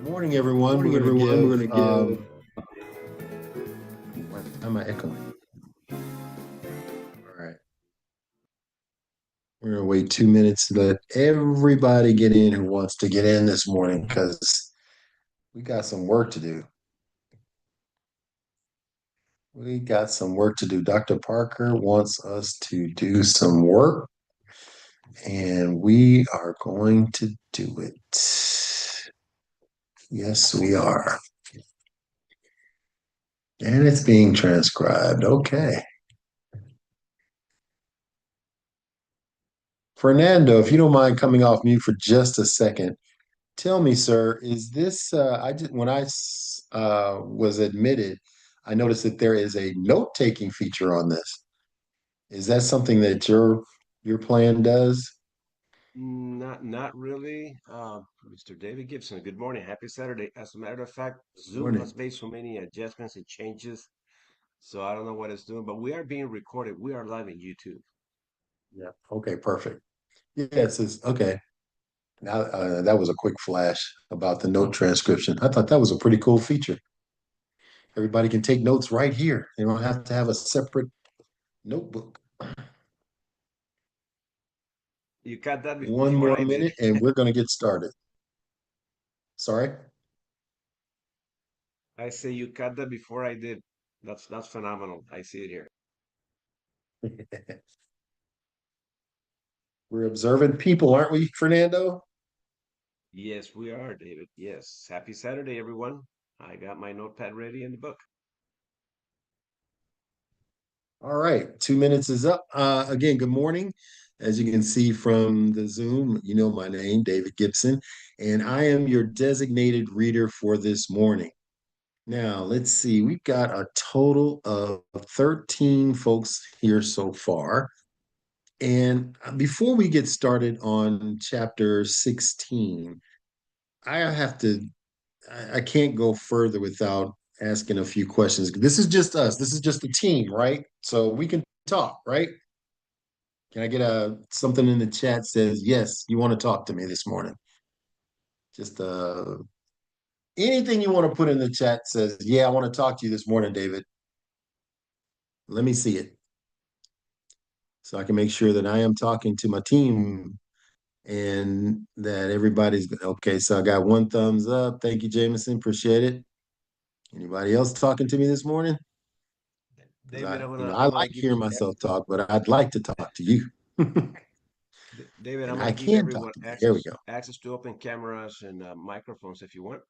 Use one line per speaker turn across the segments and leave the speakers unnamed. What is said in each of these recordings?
Morning, everyone.
Morning,
We're going to
everyone. We're
give,
going to give.
why am I echoing? All right. We're going to wait 2 minutes to let everybody get in who wants to get in this morning because we got some work to do. We got some work to do. Dr. Parker wants us to do some work, and we are going to do it. Yes, we are. And it's being transcribed. Okay. Fernando, if you don't mind coming off mute for just a second, tell me, sir, is this I just when was admitted, I noticed that there is a note-taking feature on this. Is that something that your plan does?
Not really. Mr. David Gibson, good morning. Happy Saturday. As a matter of fact, Zoom
Morning.
has made so many adjustments and changes, so I don't know what it's doing, but we are being recorded. We are live in YouTube.
Yeah. Okay, perfect. Yes, it's okay. Now that was a quick flash about the note transcription. I thought that was a pretty cool feature. Everybody can take notes right here. They don't have to have a separate notebook.
You got that
One
before
more
I did.
minute and we're going to get started. Sorry.
I say you got that before I did. That's phenomenal. I see it here.
We're observant people, aren't we, Fernando?
Yes, we are, David. Yes. Happy Saturday, everyone. I got my notepad ready in the book.
All right, 2 minutes is up. Again, good morning. As you can see from the Zoom, you know my name, David Gibson, and I am your designated reader for this morning. Now, let's see, we've got a total of 13 folks here so far. And before we get started on chapter 16, I have to I can't go further without asking a few questions. This is just us. This is just a team, right? So we can talk, right? Can I get a something in the chat says yes, you want to talk to me this morning? Just anything you want to put in the chat says, yeah, I want to talk to you this morning, David. Let me see it. So I can make sure that I am talking to my team and that everybody's okay. So I got one thumbs up. Thank you, Jameson. Appreciate it. Anybody else talking to me this morning? Because
David,
I
I'm gonna
like
give
hearing myself talk, but I'd like to talk to you.
David, I'm
And
gonna
I
give
can talk
everyone
to you. There we
access
go.
access to open cameras and microphones if you want.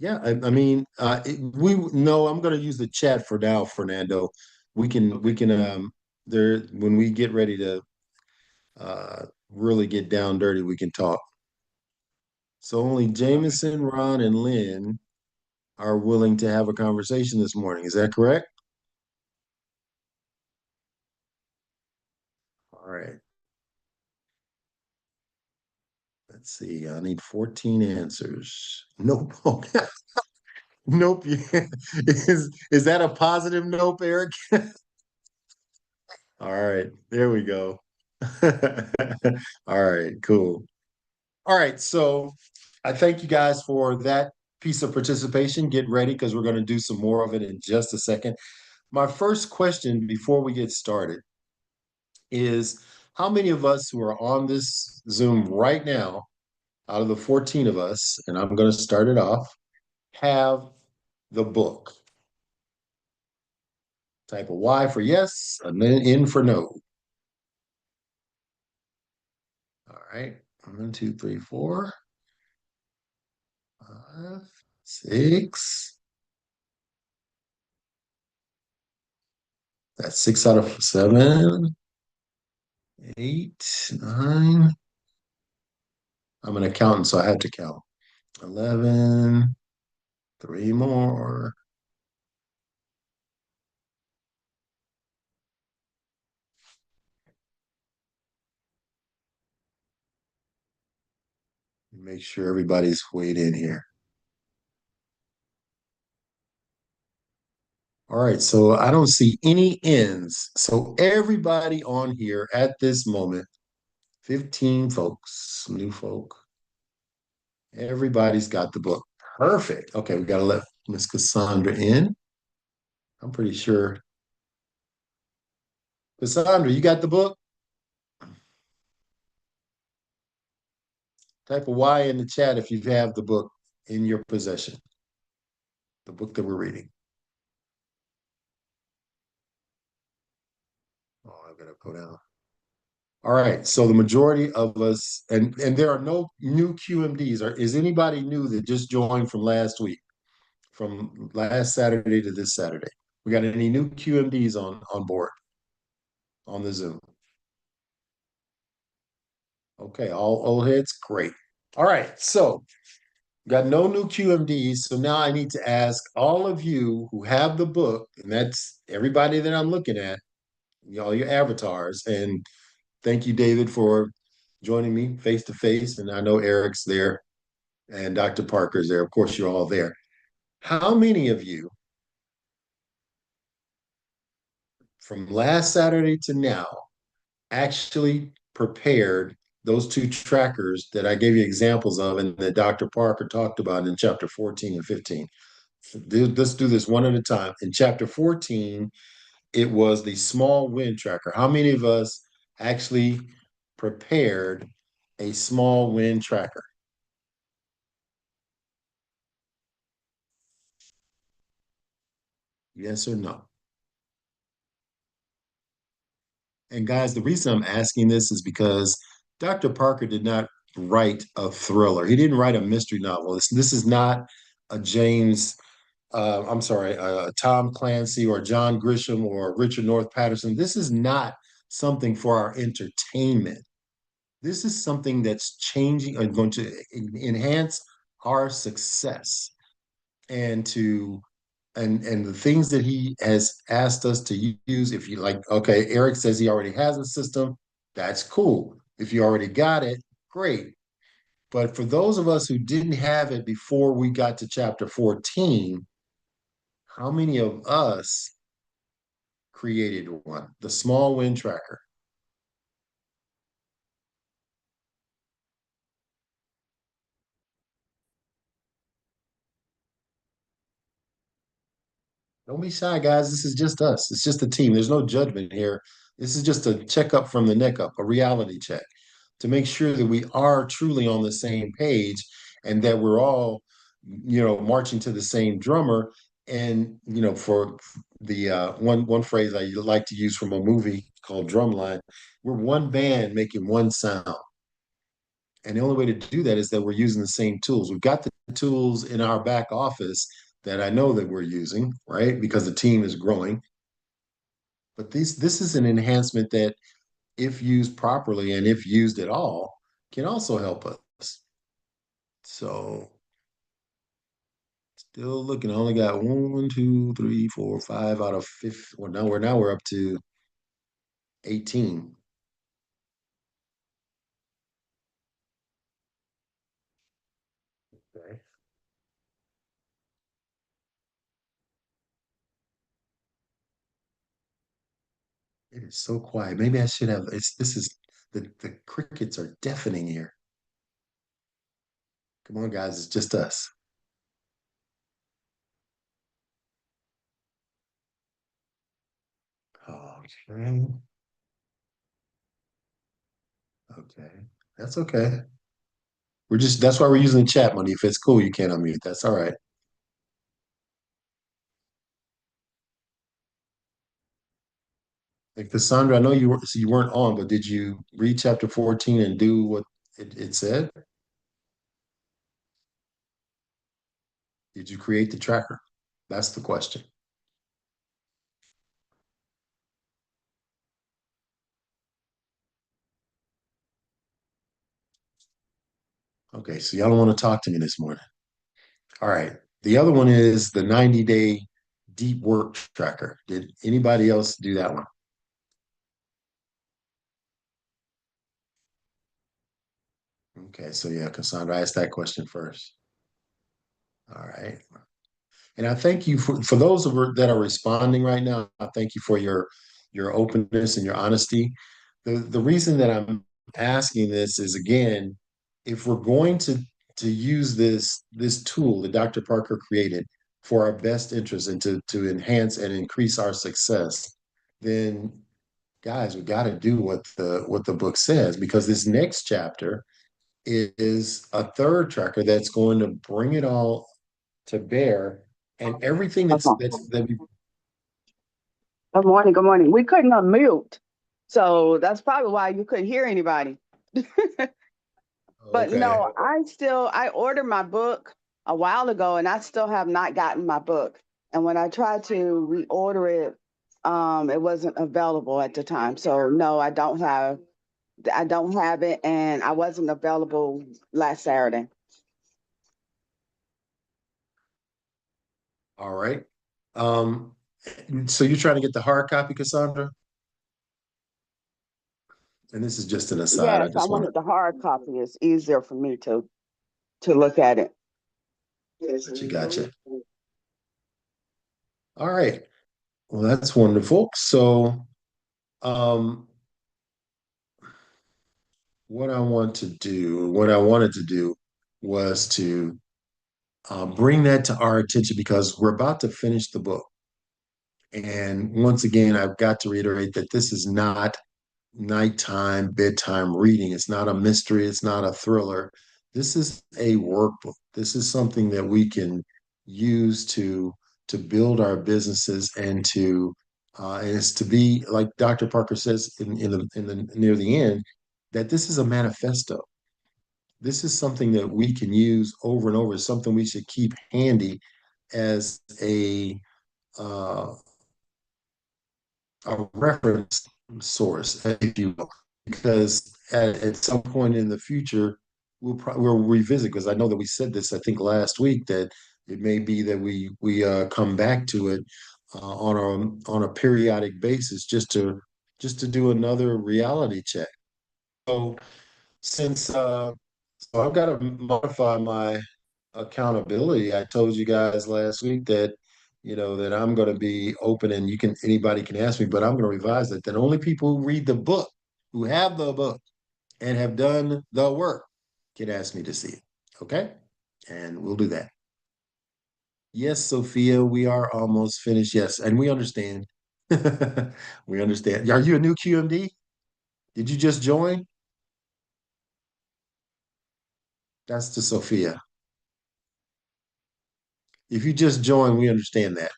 Yeah, I mean, we no, I'm going to use the chat for now, Fernando. We
Okay.
can there when we get ready to really get down dirty, we can talk. So only
All right.
Jameson, Ron, and Lynn are willing to have a conversation this morning. Is that correct? All right. Let's see. I need 14 answers. Nope. Nope. Is that a positive nope, Eric? All right, there we go. All right, cool. All right, so I thank you guys for that piece of participation. Get ready because we're going to do some more of it in just a second. My first question before we get started is how many of us who are on this Zoom right now, out of the 14 of us, and I'm going to start it off, have the book? Type a Y for yes, and then N for no. All right, 1, 2, 3, 4, 5, 6. That's 6 out of 7, 8, 9. I'm an accountant, so I had to count. 11, three more. Make sure everybody's weighed in here. All right, so I don't see any ends. So everybody on here at this moment, 15 folks, new folk, Everybody's got the book. Perfect. Okay, we got to let Miss Cassandra in. I'm pretty sure. Cassandra, you got the book? Type a Y in the chat if you have the book in your possession, the book that we're reading. Oh, I've got to go down. All right. So the majority of us, and there are no new QMDs. Is anybody new that just joined from last week, from last Saturday to this Saturday? We got any new QMDs on board on the Zoom? Okay, all old heads, great. All right. So got no new QMDs. So now I need to ask all of you who have the book, and that's everybody that I'm looking at, all your avatars. And thank you, David, for joining me face to face. And I know Eric's there and Dr. Parker's there. Of course, you're all there. How many of you from last Saturday to now actually prepared those two trackers that I gave you examples of and that Dr. Parker talked about in chapter 14 and 15? Let's do this one at a time. In chapter 14, it was the small win tracker. How many of us actually prepared a small win tracker? Yes or no? And guys, the reason I'm asking this is because Dr. Parker did not write a thriller. He didn't write a mystery novel. This is not a I'm sorry, Tom Clancy or John Grisham or Richard North Patterson. This is not something for our entertainment. This is something that's changing and going to enhance our success and to and the things that he has asked us to use. If you like, okay, Eric says he already has a system. That's cool. If you already got it, great. But for those of us who didn't have it before we got to chapter 14, how many of us created one? The small win tracker. Don't be shy, guys. This is just us. It's just a team. There's no judgment here. This is just a checkup from the neck up, a reality check to make sure that we are truly on the same page and that we're all, marching to the same drummer. And, for the one phrase I like to use from a movie called Drumline, we're one band making one sound. And the only way to do that is that we're using the same tools. We've got the tools in our back office that I know that we're using, right? Because the team is growing. But this is an enhancement that, if used properly and if used at all, can also help us. So still looking. I only got one, two, three, four, five out of fifth. Well, now we're up to 18. Okay. It is so quiet. Maybe I should have this is the crickets are deafening here. Come on, guys, it's just us. Okay. Okay. That's okay. That's why we're using the chat money. If it's cool, you can't unmute. That's all right. Like Cassandra, I know you weren't on, but did you read chapter 14 and do what it said? Did you create the tracker? That's the question. Okay, so y'all don't want to talk to me this morning. All right. The other one is the 90-day deep work tracker. Did anybody else do that one? Okay, so yeah, Cassandra, I asked that question first. All right. And I thank you for those that are responding right now. I thank you for your openness and your honesty. The reason that I'm asking this is, again, if we're going to use this tool that Dr. Parker created for our best interest and to enhance and increase our success, then guys, we got to do what the book says, because this next chapter is a third tracker that's going to bring it all to bear, and everything that we.
Good morning. Good morning. We couldn't unmute. So that's probably why you couldn't hear anybody. But
Okay.
no, I ordered my book a while ago and I still have not gotten my book. And when I tried to reorder it, it wasn't available at the time. So no, I don't have it and I wasn't available last Saturday.
All right. Um, so you're trying to get the hard copy, Cassandra? And this is just an aside. I
Yes, I
just want to
wanted the hard copy. It's easier for me to look at it.
gotcha. All right. Well, that's wonderful. So, um, what I wanted to do was to bring that to our attention, because we're about to finish the book. And once again, I've got to reiterate that this is not nighttime, bedtime reading. It's not a mystery. It's not a thriller. This is a workbook. This is something that we can use to build our businesses and it's to be, like Dr. Parker says in the near the end, that this is a manifesto. This is something that we can use over and over. It's something we should keep handy as uh, a reference source, if you will, because at some point in the future, we'll revisit. Because I know that we said this, I think last week, that it may be that we come back to it on a periodic basis, just to do another reality check. So since so I've got to modify my accountability. I told you guys last week that that I'm going to be open and anybody can ask me, but I'm going to revise it, that only people who read the book, who have the book and have done the work, can ask me to see it. Okay? And we'll do that. Yes, Sophia, we are almost finished. Yes, and we understand. We understand. Are you a new QMD? Did you just join? That's to Sophia. If you just joined, we understand that.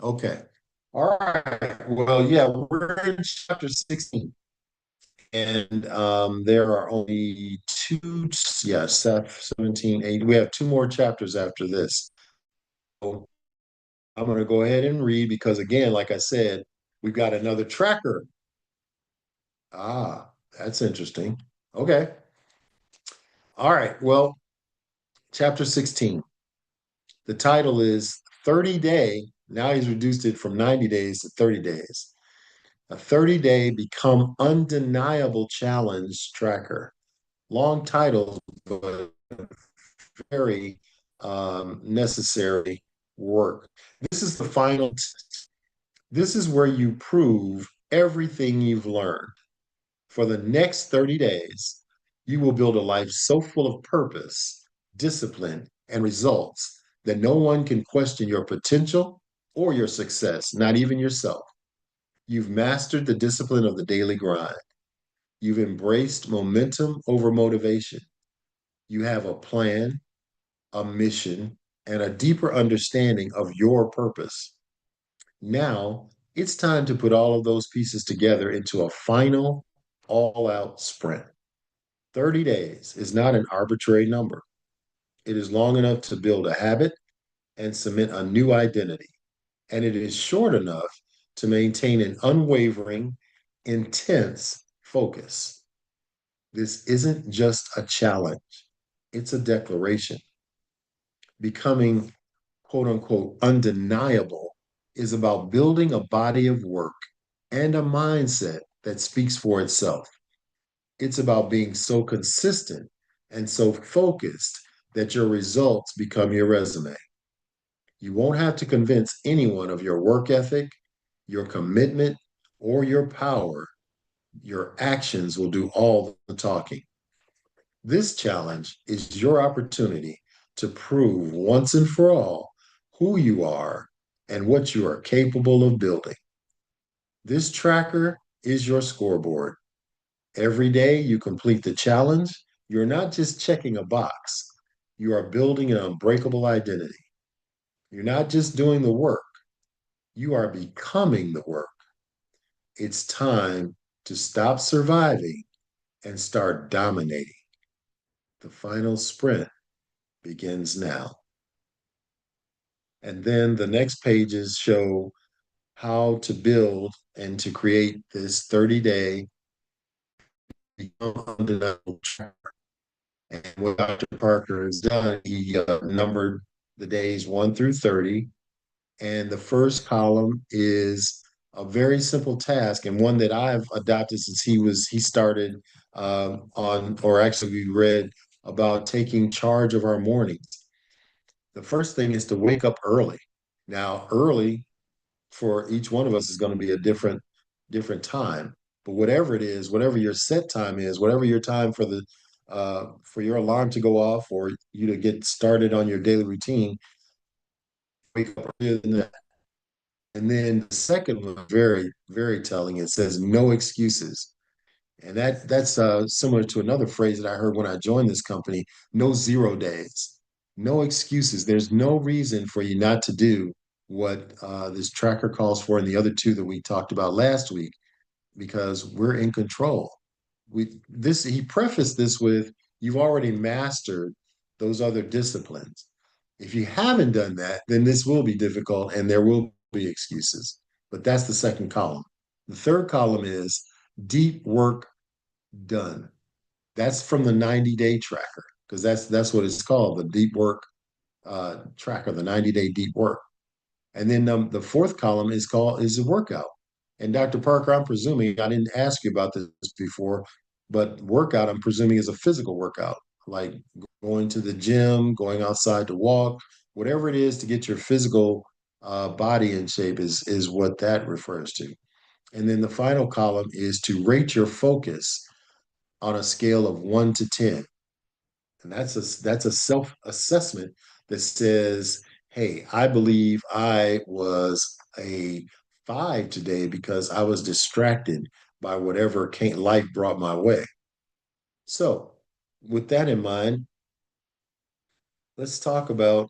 Okay. All right. Well, yeah, we're in chapter 16. And there are only two, yeah, 17, 8. We have two more chapters after this. So I'm going to go ahead and read because, again, like I said, we've got another tracker. Ah, that's interesting. Okay. All right. Well, chapter 16. The title is 30 Day. Now he's reduced it from 90 days to 30 days. A 30-day become undeniable challenge tracker. Long titles, but very necessary work. This is the final. This is where you prove everything you've learned. For the next 30 days, you will build a life so full of purpose, discipline, and results that no one can question your potential or your success, not even yourself. You've mastered the discipline of the daily grind. You've embraced momentum over motivation. You have a plan, a mission, and a deeper understanding of your purpose. Now, it's time to put all of those pieces together into a final, all out sprint. 30 days is not an arbitrary number. It is long enough to build a habit and cement a new identity. And it is short enough to maintain an unwavering, intense focus. This isn't just a challenge, it's a declaration. Becoming quote unquote undeniable is about building a body of work and a mindset that speaks for itself. It's about being so consistent and so focused that your results become your resume. You won't have to convince anyone of your work ethic, your commitment, or your power. Your actions will do all the talking. This challenge is your opportunity to prove once and for all who you are and what you are capable of building. This tracker is your scoreboard. Every day you complete the challenge, you're not just checking a box, you are building an unbreakable identity. You're not just doing the work, you are becoming the work. It's time to stop surviving and start dominating. The final sprint begins now. And then the next pages show how to build and to create this 30-day undeniable tracker. And what Dr. Parker has done, he numbered the days 1 through 30. And the first column is a very simple task and one that I've adopted since he started on, or actually we read about taking charge of our mornings. The first thing is to wake up early. Now, early for each one of us is going to be a different time. But whatever it is, whatever your set time is, whatever your time for your alarm to go off or you to get started on your daily routine, wake up earlier than that. And then the second one, very, very telling. It says no excuses. And that's similar to another phrase that I heard when I joined this company, no 0 days, no excuses. There's no reason for you not to do what this tracker calls for and the other two that we talked about last week, because we're in control. He prefaced this with, you've already mastered those other disciplines. If you haven't done that, then this will be difficult and there will be excuses. But that's the second column. The third column is deep work done. That's from the 90-day tracker, because that's what it's called, the deep work tracker, the 90-day deep work. And then the fourth column is a workout. And Dr. Parker, I'm presuming, I didn't ask you about this before, but workout, I'm presuming, is a physical workout, like going to the gym, going outside to walk, whatever it is to get your physical body in shape is what that refers to. And then the final column is to rate your focus on a scale of 1 to 10. And that's a self-assessment that says, hey, I believe I was a 5 today because I was distracted by whatever life brought my way. So with that in mind, let's talk about,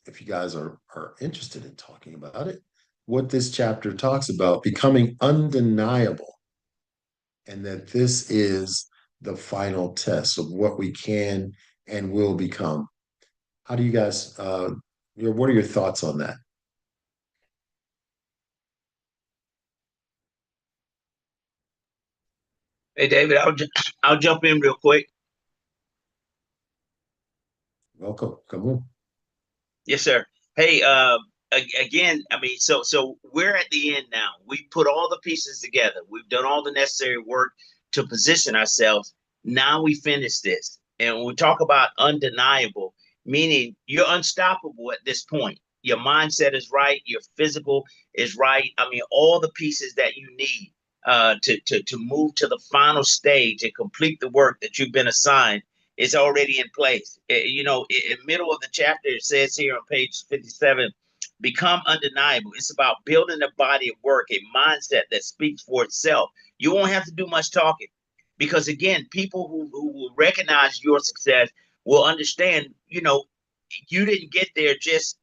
if you guys are interested in talking about it, what this chapter talks about, becoming undeniable, and that this is the final test of what we can and will become. How do you guys, what are your thoughts on that?
Hey, David, I'll jump in real quick.
Welcome, come on.
Yes, sir. Hey, again, I mean, so we're at the end now. We put all the pieces together. We've done all the necessary work to position ourselves. Now we finish this. And when we talk about undeniable, meaning you're unstoppable at this point. Your mindset is right. Your physical is right. I mean, all the pieces that you need to move to the final stage and complete the work that you've been assigned is already in place. You know, in the middle of the chapter, it says here on page 57, become undeniable. It's about building a body of work, a mindset that speaks for itself. You won't have to do much talking because, again, people who will recognize your success will understand, you know, you didn't get there just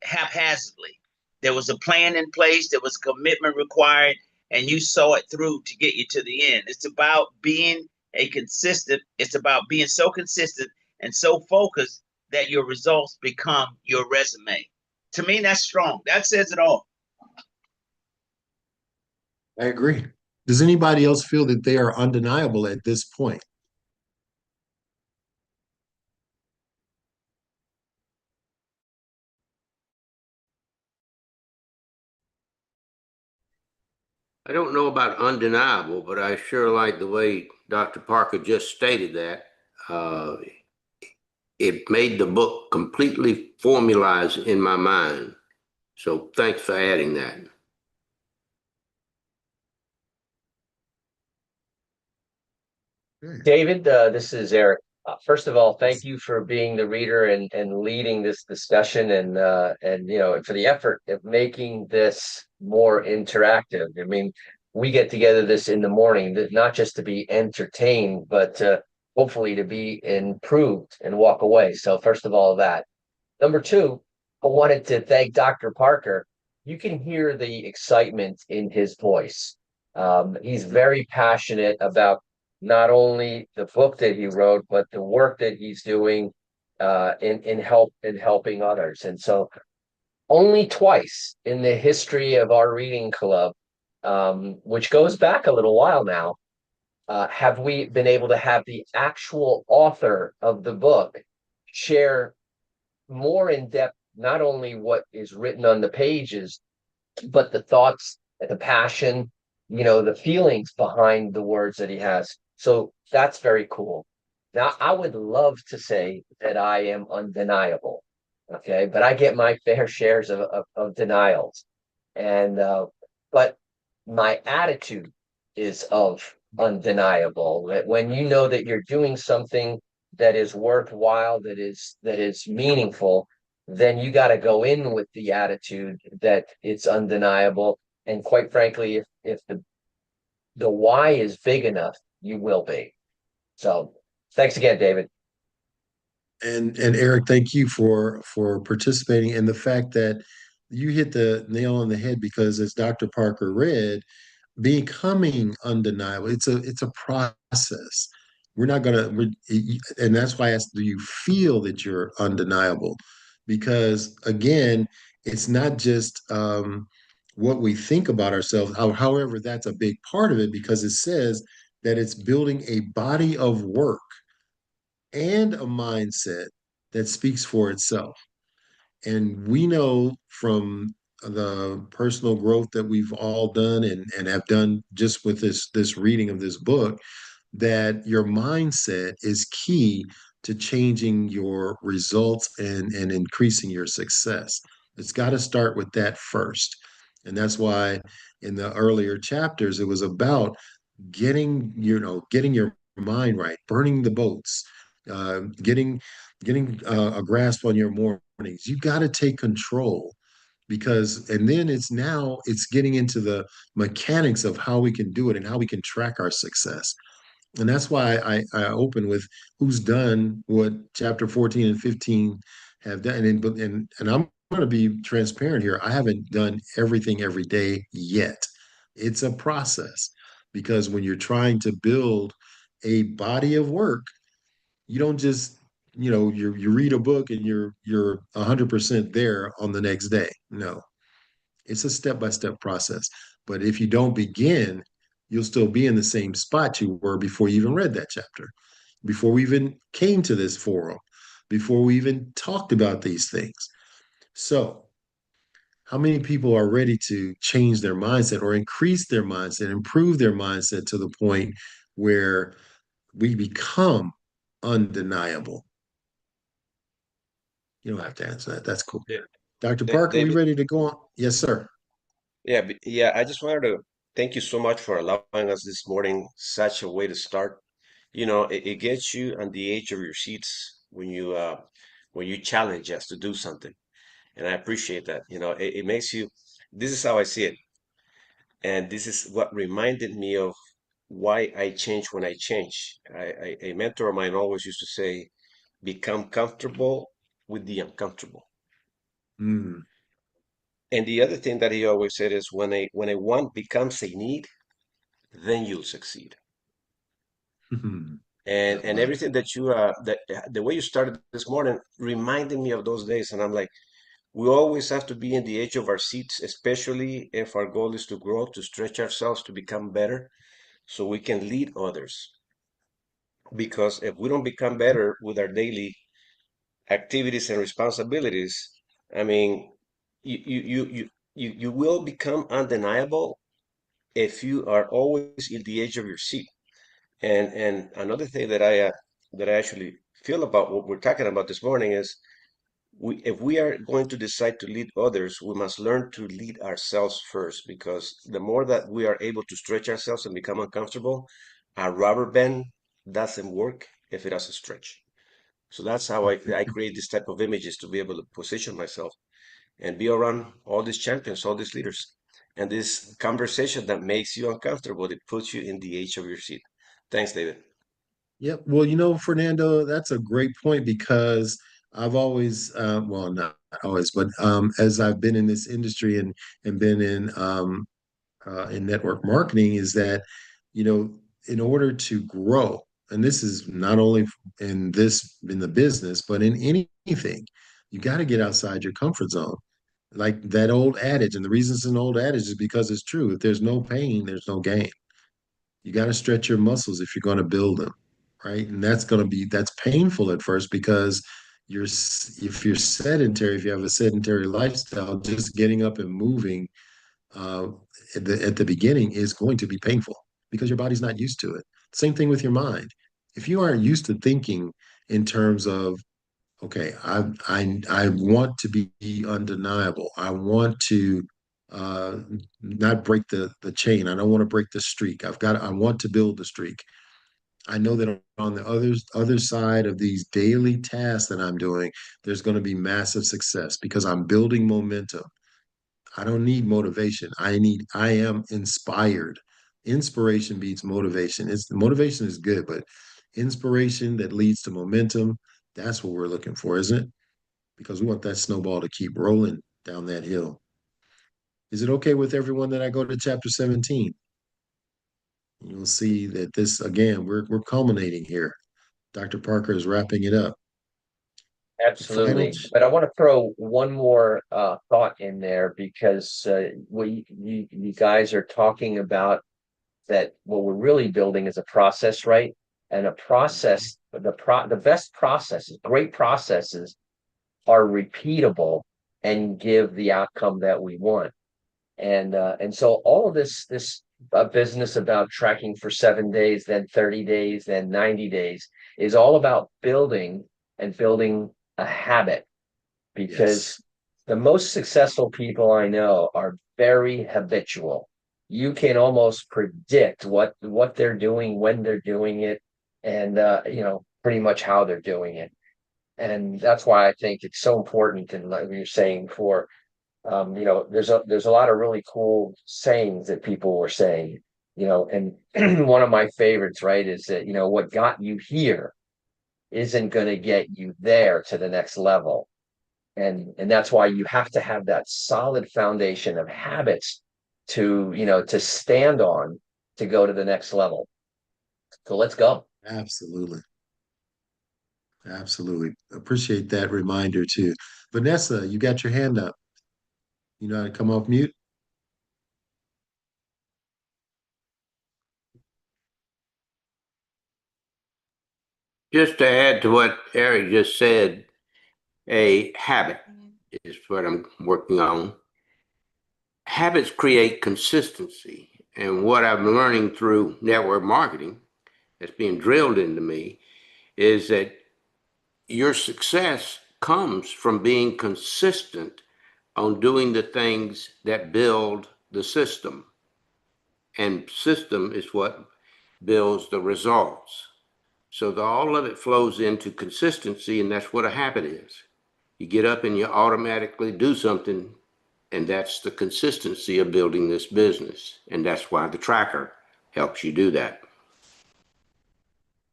haphazardly. There was a plan in place, there was commitment required, and you saw it through to get you to the end. It's about being it's about being so consistent and so focused that your results become your resume. To me, that's strong. That says it all.
I agree. Does anybody else feel that they are undeniable at this point?
I don't know about undeniable, but I sure like the way Dr. Parker just stated that. It made the book completely formalized in my mind. So thanks for adding that.
David, this is Eric. First of all, thank you for being the reader and leading this discussion and for the effort of making this more interactive. I mean, we get together this in the morning, not just to be entertained, but hopefully to be improved and walk away. So first of all, that. Number two, I wanted to thank Dr. Parker. You can hear the excitement in his voice. He's very passionate about not only the book that he wrote, but the work that he's doing in helping others. And so only twice in the history of our reading club, which goes back a little while now, have we been able to have the actual author of the book share more in depth, not only what is written on the pages, but the thoughts, the passion, the feelings behind the words that he has. So that's very cool. Now, I would love to say that I am undeniable, okay, but I get my fair shares of denials, and but my attitude is of undeniable. That when you know that you're doing something that is worthwhile, that is meaningful, then you got to go in with the attitude that it's undeniable. And quite frankly, if the why is big enough, you will be. So thanks again, David.
And Eric, thank you for participating and the fact that you hit the nail on the head because as Dr. Parker read, becoming undeniable, it's a process. We're not gonna, and that's why I asked, do you feel that you're undeniable? Because again, it's not just what we think about ourselves. However, that's a big part of it because it says that it's building a body of work and a mindset that speaks for itself. And we know from the personal growth that we've all done and have done just with this reading of this book, that your mindset is key to changing your results and increasing your success. It's got to start with that first. And that's why in the earlier chapters, it was about getting your mind right, burning the boats, getting a grasp on your mornings. You got to take control because, and then it's getting into the mechanics of how we can do it and how we can track our success. And that's why I open with who's done what chapter 14 and 15 have done. And I'm going to be transparent here. I haven't done everything every day yet. It's a process because when you're trying to build a body of work, you don't just, you read a book and you're 100% there on the next day. No, it's a step-by-step process. But if you don't begin, you'll still be in the same spot you were before you even read that chapter, before we even came to this forum, before we even talked about these things. So, how many people are ready to change their mindset or increase their mindset, improve their mindset to the point where we become undeniable? You don't have to answer that. That's cool.
Yeah,
Dr. Parker, we
David.
ready to go on? Yes, sir.
Yeah, yeah. I just wanted to thank you so much for allowing us this morning. Such a way to start. It gets you on the edge of your seats when you challenge us to do something, and I appreciate that. It makes you. This is how I see it, and this is what reminded me of why I change when I change. A mentor of mine always used to say, "Become comfortable with the uncomfortable."
Mm.
And the other thing that he always said is, when a want becomes a need, then you'll succeed.
I
And
love
everything that the way you started this morning reminded me of those days. And I'm like, we always have to be in the edge of our seats, especially if our goal is to grow, to stretch ourselves, to become better, so we can lead others. Because if we don't become better with our daily activities and responsibilities, I mean, you will become undeniable if you are always in the edge of your seat. And another thing that I actually feel about what we're talking about this morning is if we are going to decide to lead others, we must learn to lead ourselves first, because the more that we are able to stretch ourselves and become uncomfortable, our rubber band doesn't work if it doesn't stretch. So that's how I create this type of images to be able to position myself and be around all these champions, all these leaders. And this conversation that makes you uncomfortable, it puts you in the edge of your seat. Thanks, David.
Yep. Well, Fernando, that's a great point because I've always, well, not always, but as I've been in this industry and been in network marketing, is that, in order to grow, and this is not only in the business, but in anything, you got to get outside your comfort zone. Like that old adage, and the reason it's an old adage is because it's true. If there's no pain, there's no gain. You got to stretch your muscles if you're going to build them, right? And that's painful at first because if you're sedentary, if you have a sedentary lifestyle, just getting up and moving uh, at the beginning is going to be painful because your body's not used to it. Same thing with your mind. If you aren't used to thinking in terms of, okay, I want to be undeniable. I want to uh, not break the chain. I don't want to break the streak. I want to build the streak. I know that on the other side of these daily tasks that I'm doing, there's going to be massive success because I'm building momentum. I don't need motivation. I am inspired. Inspiration beats motivation. Motivation is good, but inspiration that leads to momentum, that's what we're looking for, isn't it? Because we want that snowball to keep rolling down that hill. Is it okay with everyone that I go to chapter 17? You'll see that this again, we're culminating here. Dr. Parker is wrapping it up. The final
Absolutely. But I want to throw one more thought in there because you guys are talking about that what we're really building is a process, right? And a process, the best processes, great processes are repeatable and give the outcome that we want. And so all of this business about tracking for 7 days, then 30 days, then 90 days is all about building a habit because
Yes.
the most successful people I know are very habitual. You can almost predict what they're doing, when they're doing it, and pretty much how they're doing it. And that's why I think it's so important. And like you're saying before, there's a lot of really cool sayings that people were saying, and one of my favorites, right, is that, what got you here isn't going to get you there to the next level. And that's why you have to have that solid foundation of habits to stand on to go to the next level. So let's go.
Absolutely. Absolutely. Appreciate that reminder too. Vanessa, you got your hand up. You know how to come off mute?
Just to add to what Eric just said, a habit is what I'm working on. Habits create consistency. And what I'm learning through network marketing that's being drilled into me is that your success comes from being consistent on doing the things that build the system. And system is what builds the results. So all of it flows into consistency, and that's what a habit is. You get up and you automatically do something, and that's the consistency of building this business. And that's why the tracker helps you do that.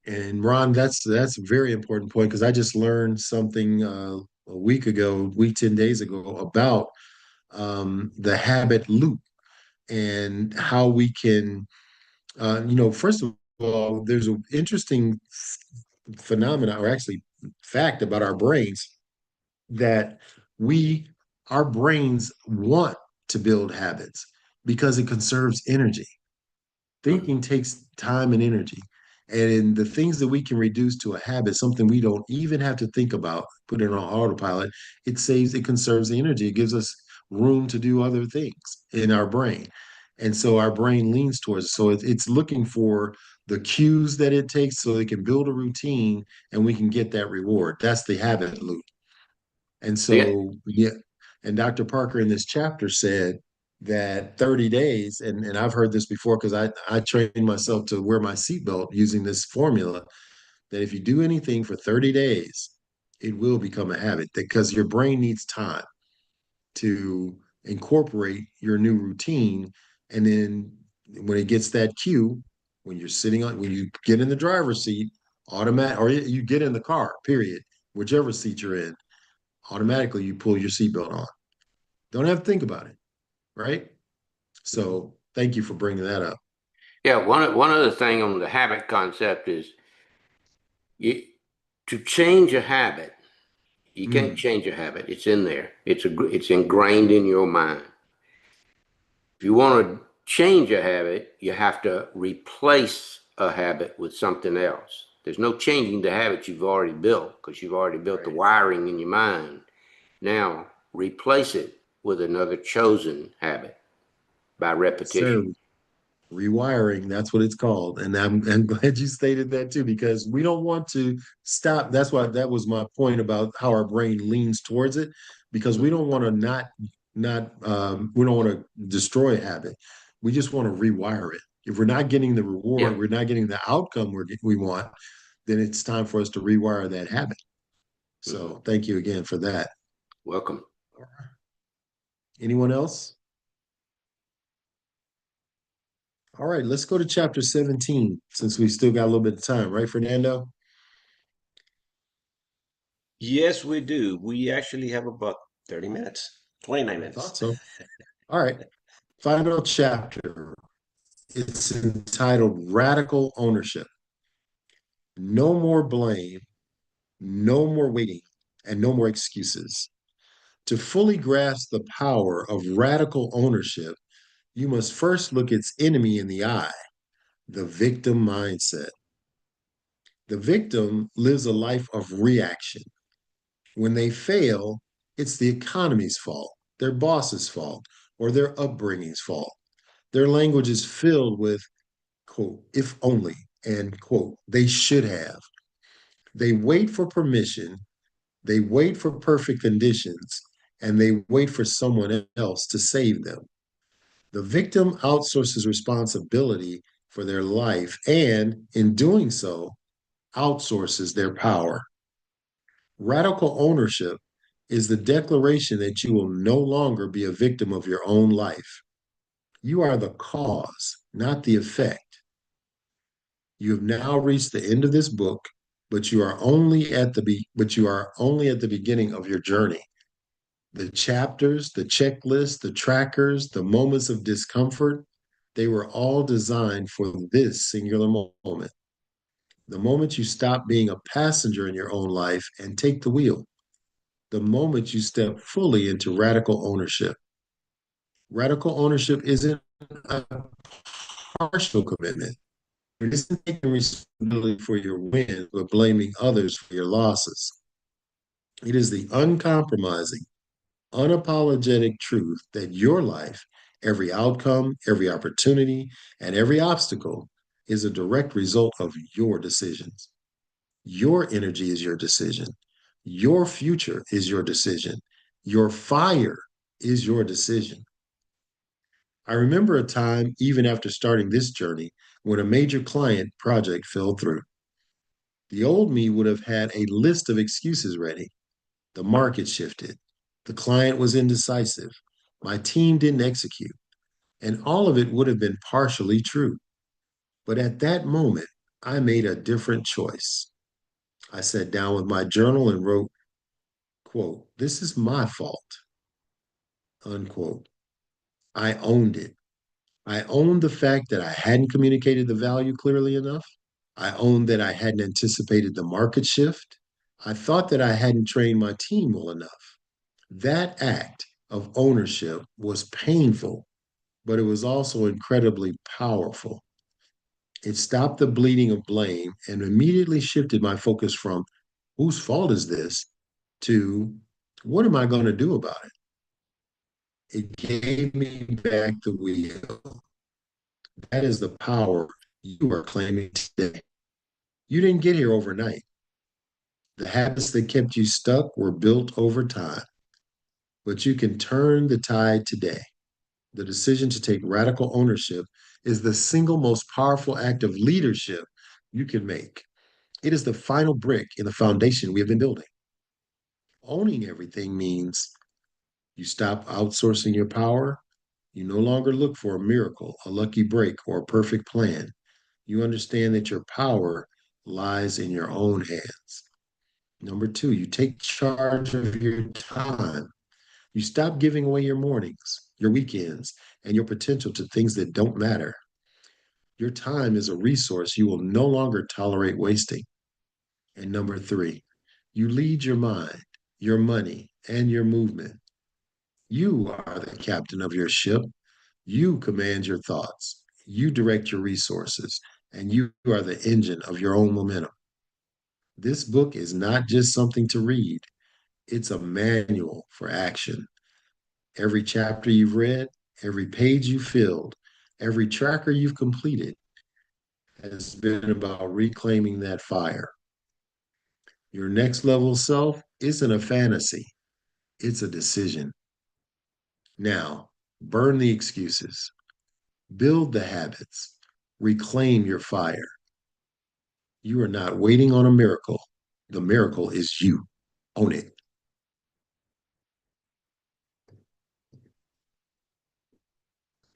And Ron, that's a very important point because I just learned something a week 10 days ago about the habit loop and how we can, first of all, there's an interesting phenomena, or actually fact about our brains that our brains want to build habits because it conserves energy. Thinking takes time and energy. And in the things that we can reduce to a habit, something we don't even have to think about, put it on autopilot, it conserves the energy. It gives us room to do other things in our brain. And so our brain leans towards it. So it's looking for the cues that it takes so it can build a routine and we can get that reward. That's the habit loop. And
Yeah.
so, yeah, and Dr. Parker in this chapter said that 30 days, and I've heard this before because I trained myself to wear my seatbelt using this formula. that if you do anything for 30 days, it will become a habit because your brain needs time to incorporate your new routine. And then when it gets that cue, when you're sitting on, when you get in the driver's seat, automatic, or you get in the car, period, whichever seat you're in, automatically you pull your seatbelt on. Don't have to think about it, right? So thank you for bringing that up.
Yeah, one other thing on the habit concept is you to change a habit, you can't change a habit. It's in there. It's ingrained in your mind. If you want to change a habit, you have to replace a habit with something else. There's no changing the habit you've already built because you've already built the wiring in your mind. Now replace it with another chosen habit by repetition.
Sir, rewiring, that's what it's called. And I'm glad you stated that too, because we don't want to stop. That's why that was my point about how our brain leans towards it, because we don't want to we don't want to destroy a habit. We just want to rewire it. If we're not getting the reward,
Yeah.
we're not getting the outcome we want, then it's time for us to rewire that habit. So thank you again for that.
Welcome.
Anyone else? All right, let's go to chapter 17 since we still got a little bit of time, right, Fernando?
Yes, we do. We actually have about 30 minutes, 29
I
minutes.
thought so. All right, final chapter. It's entitled Radical Ownership. No more blame, no more waiting, and no more excuses. To fully grasp the power of radical ownership, you must first look its enemy in the eye, the victim mindset. The victim lives a life of reaction. When they fail, it's the economy's fault, their boss's fault, or their upbringing's fault. Their language is filled with, quote, if only, and, quote, they should have. They wait for permission, they wait for perfect conditions, and they wait for someone else to save them. The victim outsources responsibility for their life and, in doing so, outsources their power. Radical ownership is the declaration that you will no longer be a victim of your own life. You are the cause, not the effect. You have now reached the end of this book, but you are only at the beginning of your journey. The chapters, the checklist, the trackers, the moments of discomfort, they were all designed for this singular moment. The moment you stop being a passenger in your own life and take the wheel. The moment you step fully into radical ownership. Radical ownership isn't a partial commitment. It isn't taking responsibility for your wins, but blaming others for your losses. It is the uncompromising, unapologetic truth that your life, every outcome, every opportunity, and every obstacle is a direct result of your decisions. Your energy is your decision. Your future is your decision. Your fire is your decision. I remember a time, even after starting this journey, when a major client project fell through. The old me would have had a list of excuses ready. The market shifted. The client was indecisive. My team didn't execute. And all of it would have been partially true. But at that moment, I made a different choice. I sat down with my journal and wrote, quote, "This is my fault," unquote. I owned it. I owned the fact that I hadn't communicated the value clearly enough. I owned that I hadn't anticipated the market shift. I thought that I hadn't trained my team well enough. That act of ownership was painful, but it was also incredibly powerful. It stopped the bleeding of blame and immediately shifted my focus from whose fault is this to what am I going to do about it? It gave me back the wheel. That is the power you are claiming today. You didn't get here overnight. The habits that kept you stuck were built over time, but you can turn the tide today. The decision to take radical ownership is the single most powerful act of leadership you can make. It is the final brick in the foundation we have been building. Owning everything means you stop outsourcing your power. You no longer look for a miracle, a lucky break, or a perfect plan. You understand that your power lies in your own hands. Number two, you take charge of your time. You stop giving away your mornings, your weekends, and your potential to things that don't matter. Your time is a resource you will no longer tolerate wasting. And number three, you lead your mind, your money, and your movement. You are the captain of your ship. You command your thoughts. You direct your resources, and you are the engine of your own momentum. This book is not just something to read, it's a manual for action. Every chapter you've read, every page you filled, every tracker you've completed has been about reclaiming that fire. Your next level self isn't a fantasy, it's a decision. Now, burn the excuses, build the habits, reclaim your fire. You are not waiting on a miracle. The miracle is you. Own it.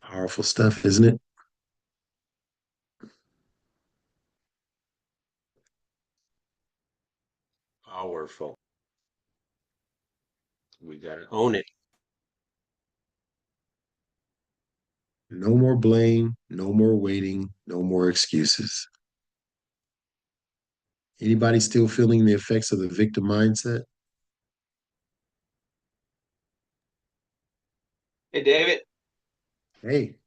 Powerful stuff, isn't it?
Powerful. We gotta own it.
No more blame, no more waiting, no more excuses. Anybody still feeling the effects of the victim mindset?
Hey, David.
Hey.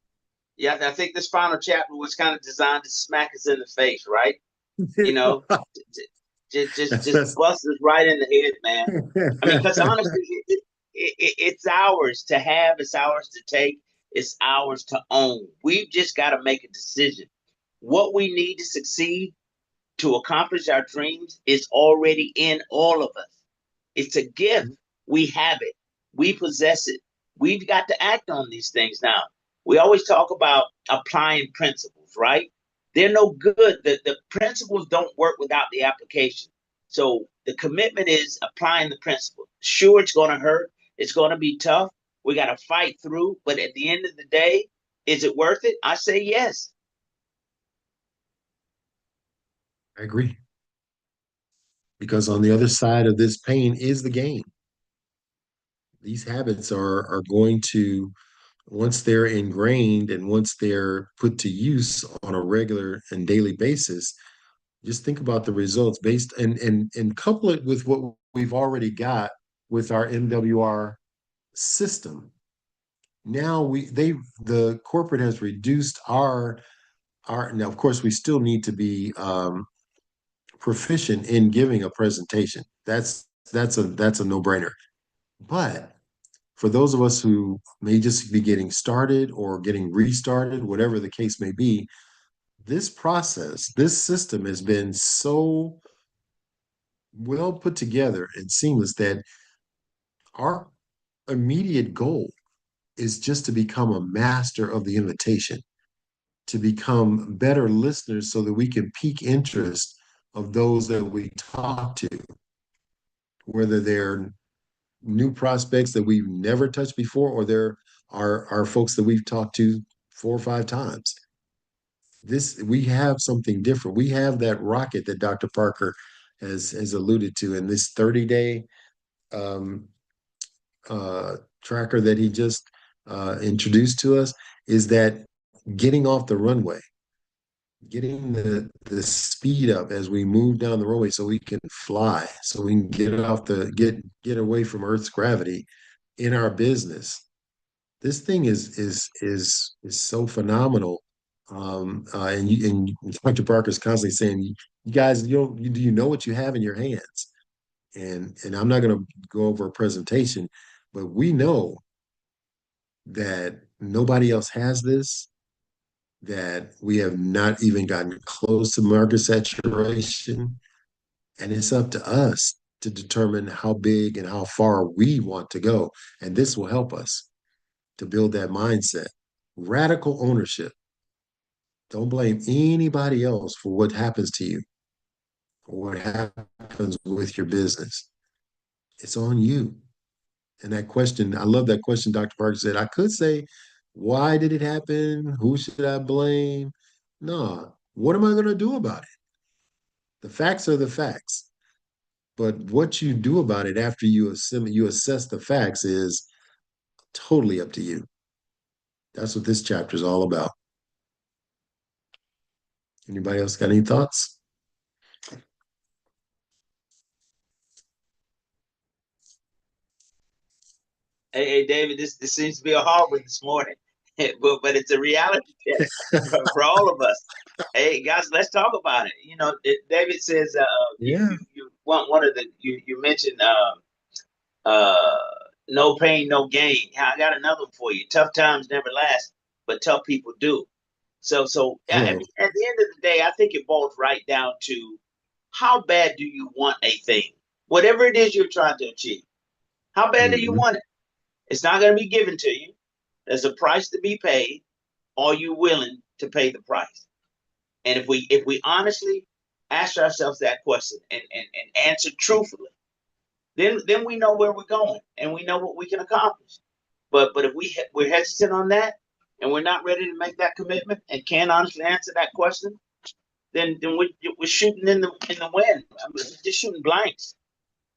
Yeah, I think this final chapter was kind of designed to smack us in the face, right? You know, just
That's
bust us right in the head, man. I mean, because honestly, it's ours to have, it's ours to take, it's ours to own. We've just got to make a decision. What we need to succeed to accomplish our dreams is already in all of us. It's a gift. We have it. We possess it. We've got to act on these things now. We always talk about applying principles, right? They're no good. The principles don't work without the application. So the commitment is applying the principle. Sure, it's going to hurt. It's going to be tough. We got to fight through. But at the end of the day, is it worth it? I say yes.
I agree. Because on the other side of this pain is the gain. These habits are going to, once they're ingrained and once they're put to use on a regular and daily basis, just think about the results based and couple it with what we've already got with our MWR system. Now the corporate has reduced our now of course we still need to be proficient in giving a presentation. That's a no-brainer. But for those of us who may just be getting started or getting restarted, whatever the case may be, this process, this system has been so well put together and seamless that our immediate goal is just to become a master of the invitation, to become better listeners so that we can pique interest of those that we talk to, whether they're new prospects that we've never touched before or they're our folks that we've talked to 4 or 5 times. We have something different. We have that rocket that Dr. Parker has alluded to in this 30-day um, tracker that he just introduced to us, is that getting off the runway, getting the speed up as we move down the runway so we can fly, so we can get away from Earth's gravity in our business. This thing is so phenomenal. And Dr. Parker's constantly saying, you guys, do you know what you have in your hands? And I'm not going to go over a presentation, but we know that nobody else has this, that we have not even gotten close to market saturation. And it's up to us to determine how big and how far we want to go. And this will help us to build that mindset. Radical ownership. Don't blame anybody else for what happens to you. or what happens with your business. It's on you. And that question, I love that question Dr. Parker said. I could say, why did it happen? Who should I blame? No, what am I going to do about it? The facts are the facts. But what you do about it after you assess the facts is totally up to you. That's what this chapter is all about. Anybody else got any thoughts?
Hey, David, this seems to be a hard one this morning, but it's a reality check for all of us. Hey, guys, let's talk about it. You know, David says,
Yeah.
you want one of the you mentioned no pain, no gain. I got another one for you. Tough times never last, but tough people do. So I
Hello.
mean, at the end of the day, I think it boils right down to how bad do you want a thing, whatever it is you're trying to achieve. How bad do you
Mhm.
want it? It's not going to be given to you. There's a price to be paid. Are you willing to pay the price? And if we honestly ask ourselves that question and answer truthfully, then we know where we're going and we know what we can accomplish. But if we're hesitant on that and we're not ready to make that commitment and can't honestly answer that question, then we're shooting in the wind. I mean, just shooting blanks.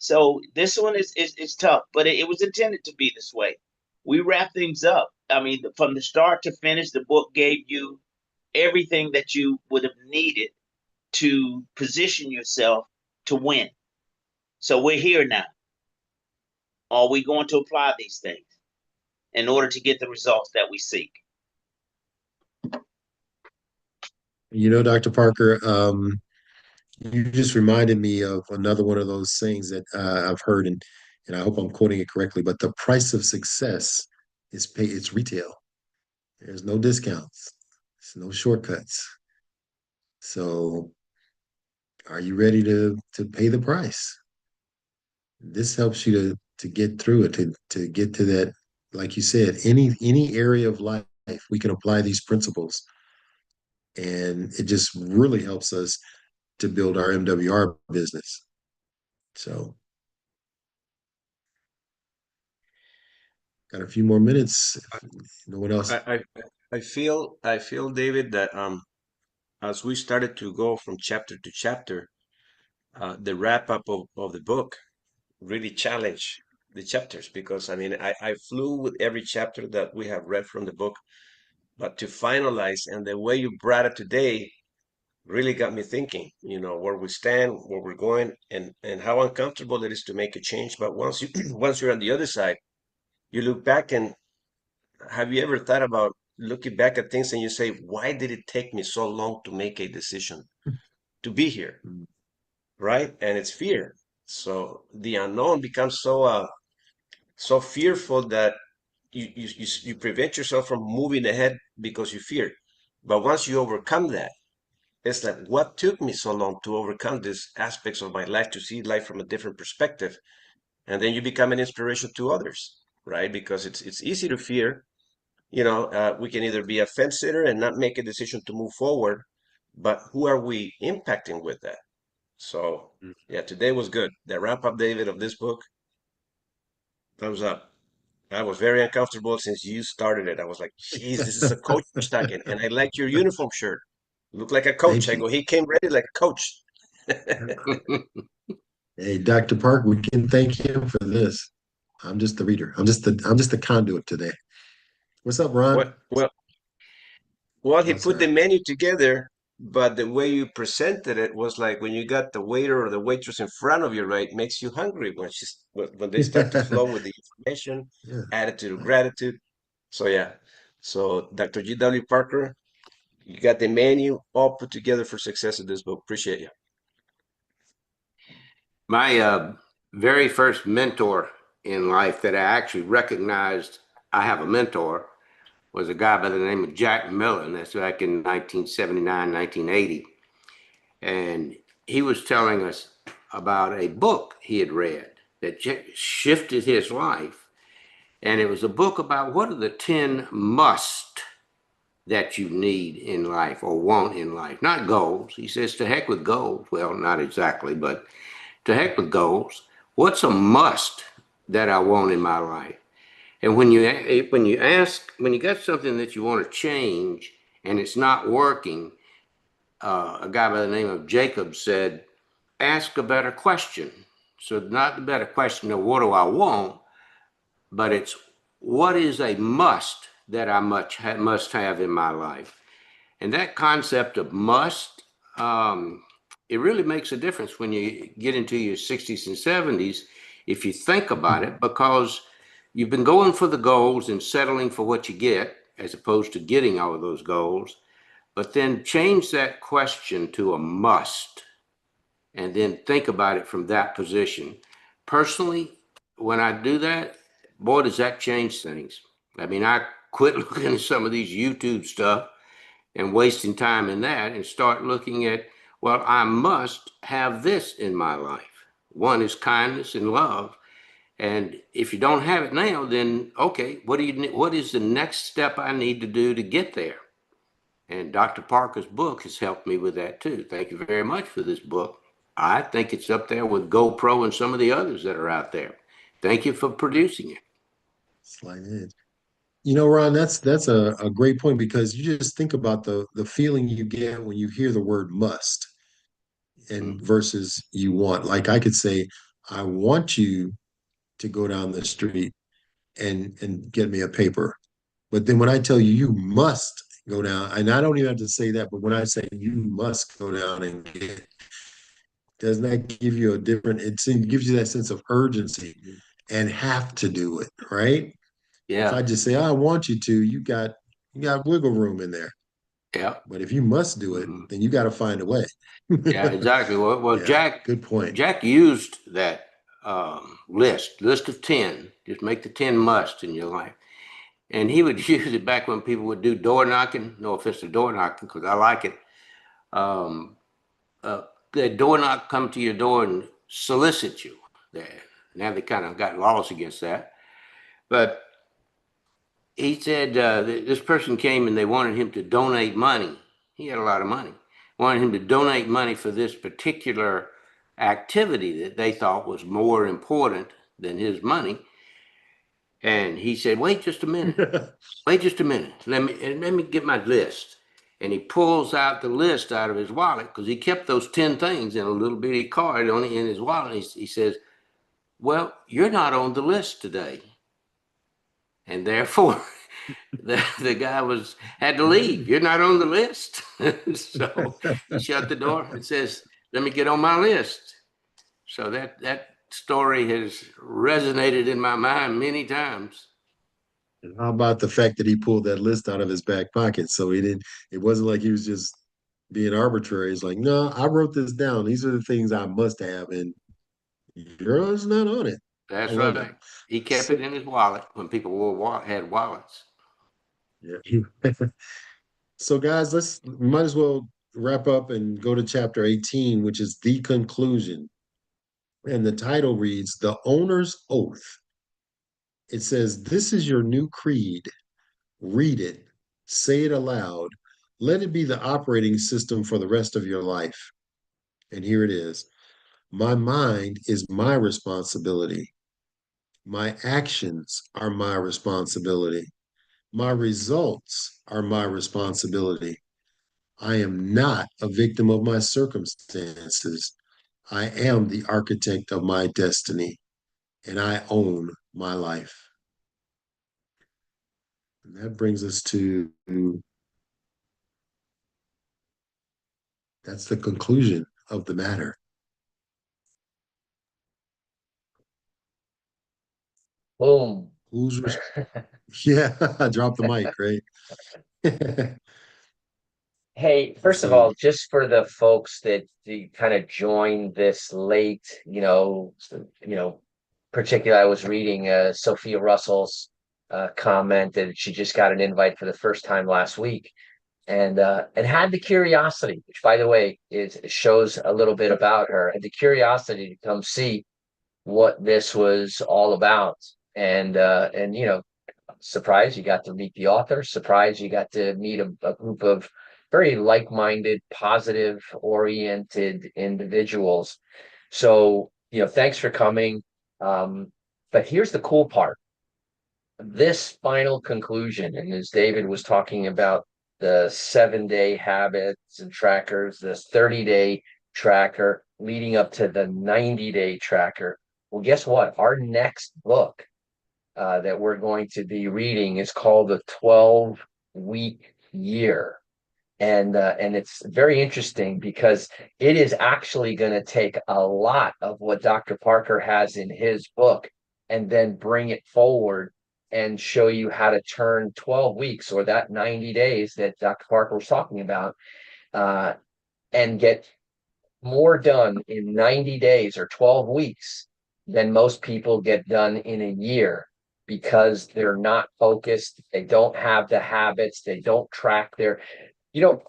So this one is tough, but it was intended to be this way. We wrap things up. I mean, from the start to finish, the book gave you everything that you would have needed to position yourself to win. So we're here now. Are we going to apply these things in order to get the results that we seek?
You know, Dr. Parker, you just reminded me of another one of those sayings that I've heard, and I hope I'm quoting it correctly, but the price of success is it's retail. There's no discounts, there's no shortcuts. So are you ready to pay the price? This helps you to get through it, to get to that, like you said, any area of life, we can apply these principles. And it just really helps us to build our MWR business. So got a few more minutes. If no one else.
I feel, David, that as we started to go from chapter to chapter, the wrap up of the book really challenged the chapters because I mean I flew with every chapter that we have read from the book, but to finalize and the way you brought it today really got me thinking, you know, where we stand, where we're going, and how uncomfortable it is to make a change. But once you once you're on the other side, you look back and have you ever thought about looking back at things and you say, why did it take me so long to make a decision to be here? Right? And it's fear. So the unknown becomes so fearful that you prevent yourself from moving ahead because you fear. But once you overcome that, it's like, what took me so long to overcome these aspects of my life, to see life from a different perspective? And then you become an inspiration to others, right? Because it's easy to fear. You know, we can either be a fence sitter and not make a decision to move forward, but who are we impacting with that? So, yeah, today was good. The wrap up, David, of this book, thumbs up. I was very uncomfortable since you started it. I was like, geez, this is a coach talking. And I like your uniform shirt. Look like a coach.
Thank
I
you.
go, he came ready like a coach.
Hey, Dr. Park, we can thank him for this. I'm just the reader. I'm just the conduit today. What's up, Ron?
Well, well, well, he
Oh,
put the
sorry.
menu together, but the way you presented it was like when you got the waiter or the waitress in front of you, right, makes you hungry when they start to flow with the information,
Yeah.
attitude of gratitude. So yeah. So Dr. G.W. Parker, you got the menu all put together for success in this book. Appreciate you.
My very first mentor in life that I actually recognized I have a mentor was a guy by the name of Jack Millen. That's back in 1979, 1980. And he was telling us about a book he had read that shifted his life. And it was a book about what are the 10 must that you need in life or want in life, not goals. He says, to heck with goals. Well, not exactly, but to heck with goals. What's a must that I want in my life? And when you ask, when you got something that you want to change and it's not working, a guy by the name of Jacob said, ask a better question. So not the better question of what do I want, but it's what is a must that I must have in my life. And that concept of must, it really makes a difference when you get into your 60s and 70s, if you think about it, because you've been going for the goals and settling for what you get, as opposed to getting all of those goals. But then change that question to a must, and then think about it from that position. Personally, when I do that, boy, does that change things. I mean, I quit looking at some of these YouTube stuff and wasting time in that and start looking at, well, I must have this in my life. One is kindness and love. And if you don't have it now, then okay, what is the next step I need to do to get there? And Dr. Parker's book has helped me with that too. Thank you very much for this book. I think it's up there with GoPro and some of the others that are out there. Thank you for producing it.
Slight edge. You know, Ron, that's a great point, because you just think about the feeling you get when you hear the word must and versus you want. Like I could say, I want you to go down the street and get me a paper. But then when I tell you you must go down, and I don't even have to say that, but when I say you must go down and get, doesn't that give you a different, it gives you that sense of urgency and have to do it, right? If I
Yeah,
just say, I want you to, you got wiggle room in there.
yeah.
But if you must do it,
Mhm.
then you got to find a way.
Yeah, exactly. Well,
Yeah,
Jack,
good point.
Jack used that list of 10. Just make the 10 musts in your life. And he would use it back when people would do door knocking. No offense to door knocking, because I like it. Um, uh, the door knock, come to your door and solicit you. Now they kind of got laws against that. But he said this person came and they wanted him to donate money. He had a lot of money. Wanted him to donate money for this particular activity that they thought was more important than his money. And he said, "Wait just a minute. Wait just a minute. Let me get my list." And he pulls out the list out of his wallet, because he kept those 10 things in a little bitty card in his wallet. He says, "Well, you're not on the list today." And therefore, the guy had to leave. You're not on the list. So he shut the door and says, "Let me get on my list." So that story has resonated in my mind many times.
And how about the fact that he pulled that list out of his back pocket? So he didn't, it wasn't like he was just being arbitrary. He's like, no, I wrote this down. These are the things I must have, and yours not on it. I
That's
love it.
right. He kept
So,
it in his wallet when people had wallets.
yeah. So guys, we might as well wrap up and go to chapter 18, which is the conclusion. And the title reads The Owner's Oath. It says, this is your new creed. Read it, say it aloud. Let it be the operating system for the rest of your life. And here it is. My mind is my responsibility. My actions are my responsibility. My results are my responsibility. I am not a victim of my circumstances. I am the architect of my destiny, and I own my life. And that brings us to that's the conclusion of the matter.
Boom.
Who's yeah, drop the mic, right?
Hey, first of
So
all, just for the folks that kind of joined this late, particularly I was reading Sophia Russell's comment that she just got an invite for the first time last week, and had the curiosity, which by the way shows a little bit about her, and the curiosity to come see what this was all about, and Surprise, you got to meet the author. Surprise, you got to meet a group of very like-minded, positive-oriented individuals. So, thanks for coming. But here's the cool part. This final conclusion, and as David was talking about the 7-day habits and trackers, this 30-day tracker leading up to the 90-day tracker. Well, guess what? Our next book that we're going to be reading is called The 12-Week Year. And it's very interesting because it is actually going to take a lot of what Dr. Parker has in his book and then bring it forward and show you how to turn 12 weeks or that 90 days that Dr. Parker was talking about and get more done in 90 days or 12 weeks than most people get done in a year because they're not focused. They don't have the habits. They don't track their,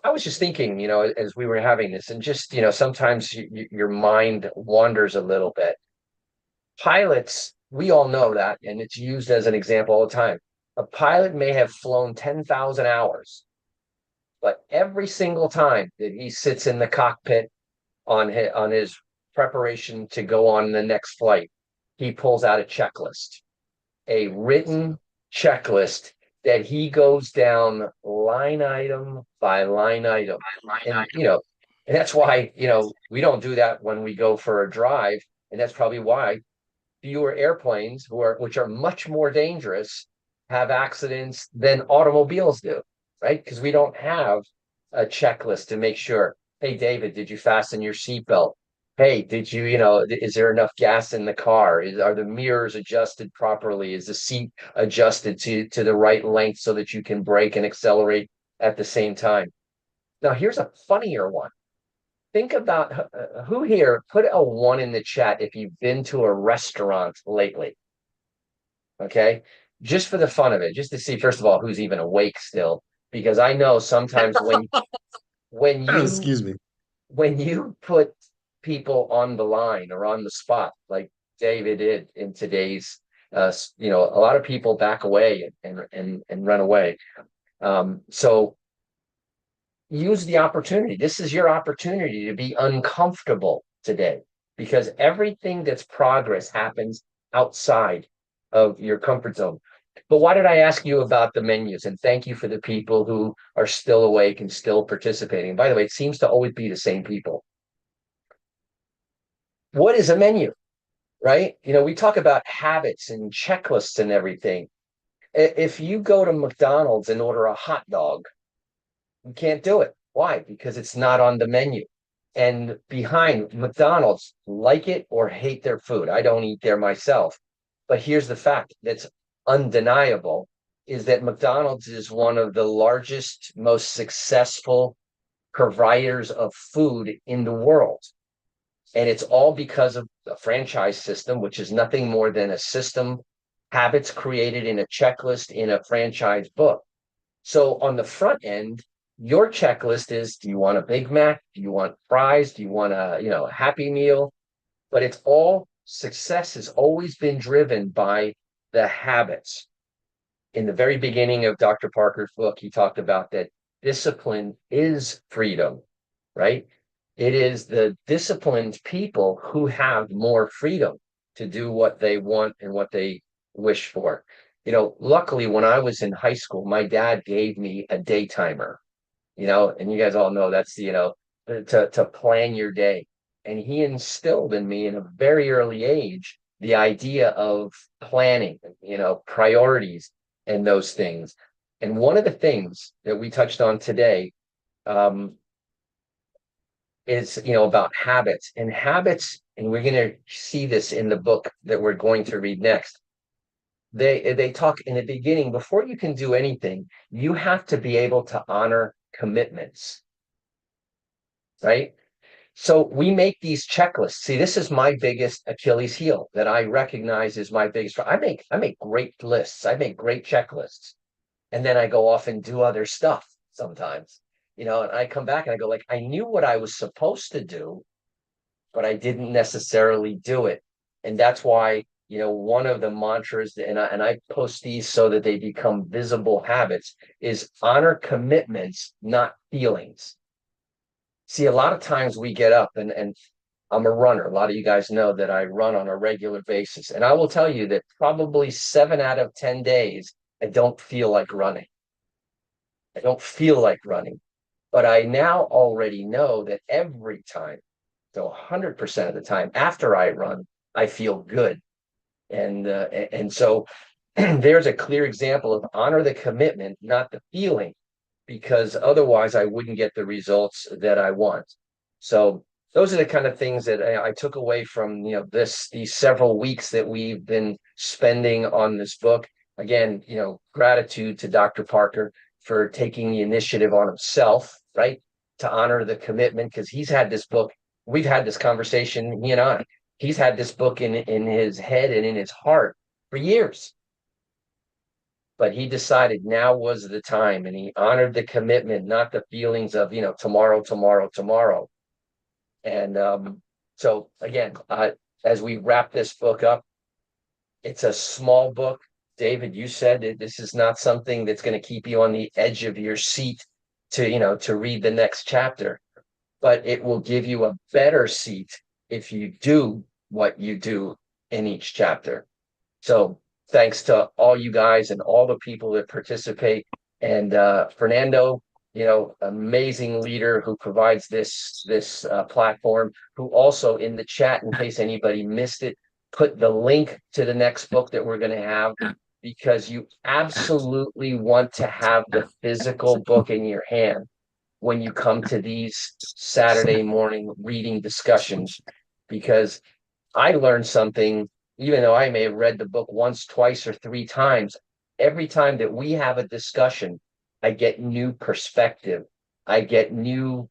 I was just thinking, as we were having this and just, sometimes your mind wanders a little bit. Pilots, we all know that, and it's used as an example all the time. A pilot may have flown 10,000 hours, but every single time that he sits in the cockpit on his preparation to go on the next flight, he pulls out a checklist, a written checklist that he goes down line item by line item. And, and that's why, we don't do that when we go for a drive. And that's probably why fewer airplanes, which are much more dangerous, have accidents than automobiles do, right? Because we don't have a checklist to make sure, hey, David, did you fasten your seatbelt? Hey, did you, is there enough gas in the car? Are the mirrors adjusted properly? Is the seat adjusted to the right length so that you can brake and accelerate at the same time? Now, here's a funnier one. Think about who here, put a 1 in the chat if you've been to a restaurant lately. Okay. Just for the fun of it, just to see, first of all, who's even awake still. Because I know sometimes when you
Excuse me.
when you put people on the line or on the spot, like David did in today's, a lot of people back away and run away. So use the opportunity. This is your opportunity to be uncomfortable today because everything that's progress happens outside of your comfort zone. But why did I ask you about the menus? And thank you for the people who are still awake and still participating. By the way, it seems to always be the same people. What is a menu, right? We talk about habits and checklists and everything. If you go to McDonald's and order a hot dog, you can't do it. Why? Because it's not on the menu. And behind McDonald's, like it or hate their food. I don't eat there myself. But here's the fact that's undeniable is that McDonald's is one of the largest, most successful providers of food in the world. And it's all because of the franchise system, which is nothing more than a system, habits created in a checklist in a franchise book. So on the front end, your checklist is, do you want a Big Mac? Do you want fries? Do you want a, Happy Meal? But it's all success has always been driven by the habits. In the very beginning of Dr. Parker's book, he talked about that discipline is freedom, right? It is the disciplined people who have more freedom to do what they want and what they wish for. Luckily, when I was in high school, my dad gave me a day timer, and you guys all know that's, to plan your day. And he instilled in me in a very early age the idea of planning, priorities and those things. And one of the things that we touched on today is, about habits and habits. And we're going to see this in the book that we're going to read next. They talk in the beginning, before you can do anything, you have to be able to honor commitments, right? So we make these checklists. See, this is my biggest Achilles heel that I recognize is my biggest. I make great lists. I make great checklists. And then I go off and do other stuff sometimes, and I come back and I go like, I knew what I was supposed to do, but I didn't necessarily do it. And that's why, one of the mantras, and I post these so that they become visible habits, is honor commitments, not feelings. See, a lot of times we get up, and I'm a runner. A lot of you guys know that I run on a regular basis. And I will tell you that probably 7 out of 10 days, I don't feel like running. I don't feel like running. But I now already know that every time, so 100% of the time after I run, I feel good. And so there's a clear example of honor the commitment, not the feeling, because otherwise I wouldn't get the results that I want. So those are the kind of things that I took away from these several weeks that we've been spending on this book. Again, gratitude to Dr. Parker for taking the initiative on himself, right, to honor the commitment, because he's had this book. We've had this conversation, he and I. He's had this book in his head and in his heart for years. But he decided now was the time, and he honored the commitment, not the feelings of, tomorrow, tomorrow, tomorrow. And so again, as we wrap this book up, it's a small book. David, you said that this is not something that's going to keep you on the edge of your seat to read the next chapter, but it will give you a better seat if you do what you do in each chapter. So thanks to all you guys and all the people that participate. And Fernando, amazing leader who provides this platform, who also in the chat, in case anybody missed it, put the link to the next book that we're going to have, because you absolutely want to have the physical book in your hand when you come to these Saturday morning reading discussions, because I learned something, even though I may have read the book once, twice, or 3 times. Every time that we have a discussion, I get new perspective. I get new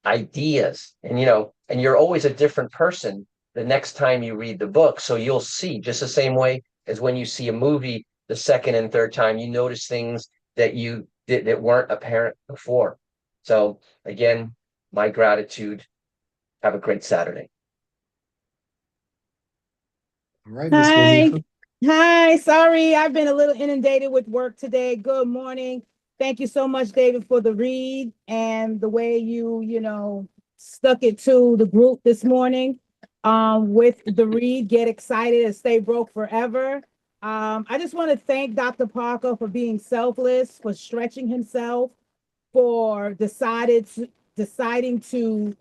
ideas, and you're always a different person the next time you read the book. So you'll see, just the same way as when you see a movie the second and third time, you notice things that you did that weren't apparent before. So again, my gratitude. Have a great Saturday.
All right, Ms. Wanifa.
Hi. Sorry, I've been a little inundated with work today. Good morning. Thank you so much, David, for the read and the way you stuck it to the group this morning. With the read, get excited and stay broke forever. I just want to thank Dr. Parker for being selfless, for stretching himself, for deciding to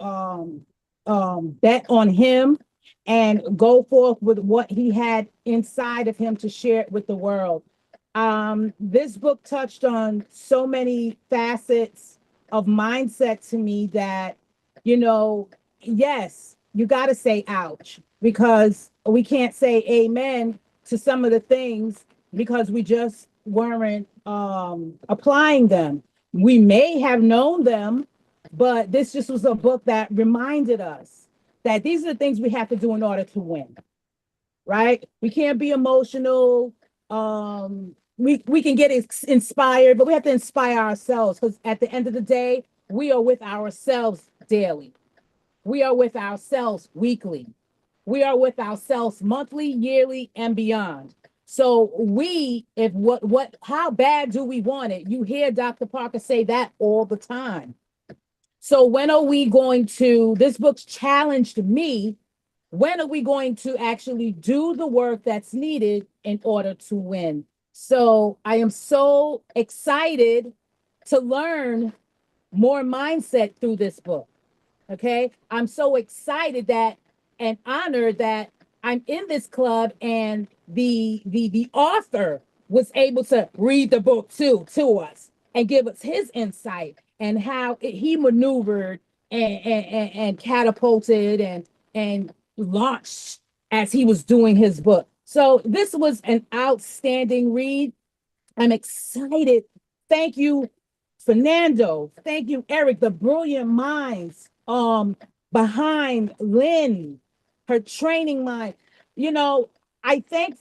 bet on him and go forth with what he had inside of him to share it with the world. This book touched on so many facets of mindset to me that, yes, you got to say ouch, because we can't say amen to some of the things because we just weren't applying them. We may have known them, but this just was a book that reminded us that these are the things we have to do in order to win, right? We can't be emotional. We can get inspired, but we have to inspire ourselves, because at the end of the day, we are with ourselves daily. We are with ourselves weekly. We are with ourselves monthly, yearly, and beyond. So how bad do we want it? You hear Dr. Parker say that all the time. So when are we going to, this book's challenged me, when are we going to actually do the work that's needed in order to win? So I am so excited to learn more mindset through this book. Okay. I'm so excited and honored that I'm in this club, and the author was able to read the book to us and give us his insight and how he maneuvered and catapulted and launched as he was doing his book. So this was an outstanding read. I'm excited. Thank you, Fernando. Thank you, Eric, the brilliant minds behind Lynn, her training mind. I thank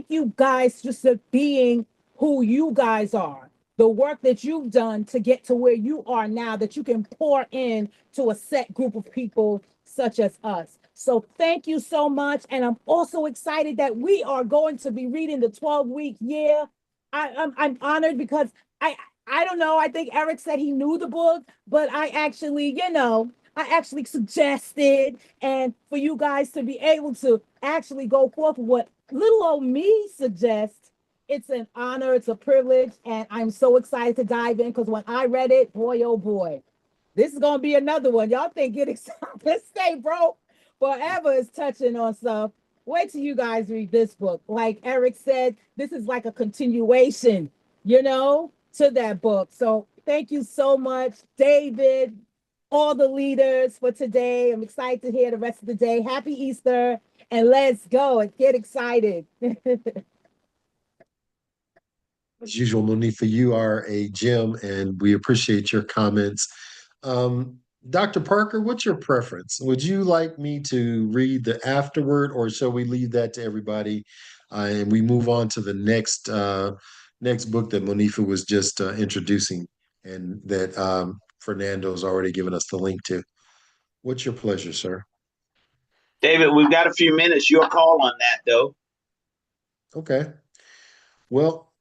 you guys just for being who you guys are. The work that you've done to get to where you are now, that you can pour in to a set group of people such as us. So thank you so much. And I'm also excited that we are going to be reading the 12-week year. I'm honored because I I don't know. I think Eric said he knew the book, but I actually, I actually suggested, and for you guys to be able to actually go forth with what little old me suggests, it's an honor, it's a privilege, and I'm so excited to dive in because when I read it, boy, oh boy, this is gonna be another one. Y'all think get excited. Let's stay broke forever is touching on stuff. Wait till you guys read this book. Like Eric said, this is like a continuation, to that book. So thank you so much, David, all the leaders for today. I'm excited to hear the rest of the day. Happy Easter, and let's go and get excited.
As usual, Monifa, you are a gem, and we appreciate your comments. Dr. Parker, what's your preference? Would you like me to read the afterword, or shall we leave that to everybody, and we move on to the next book that Monifa was just introducing, and that Fernando's already given us the link to? What's your pleasure, sir?
David, we've got a few minutes. Your call on that, though.
Okay. Well,